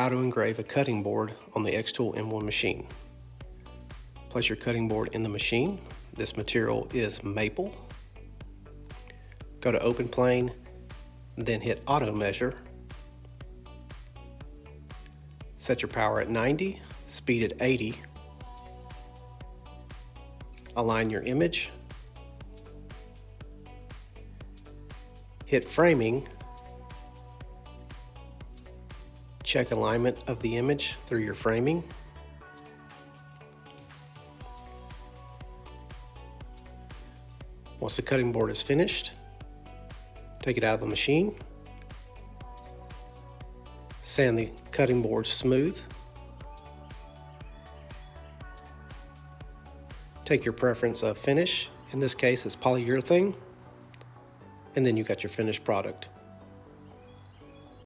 How to engrave a cutting board on the Xtool M1 machine. Place your cutting board in the machine. This material is maple. Go to open plane, then hit auto measure. Set your power at 90, speed at 80. Align your image. Hit framing. Check alignment of the image through your framing. Once the cutting board is finished, take it out of the machine. Sand the cutting board smooth. Take your preference of finish. In this case, it's polyurethane. And then you got your finished product.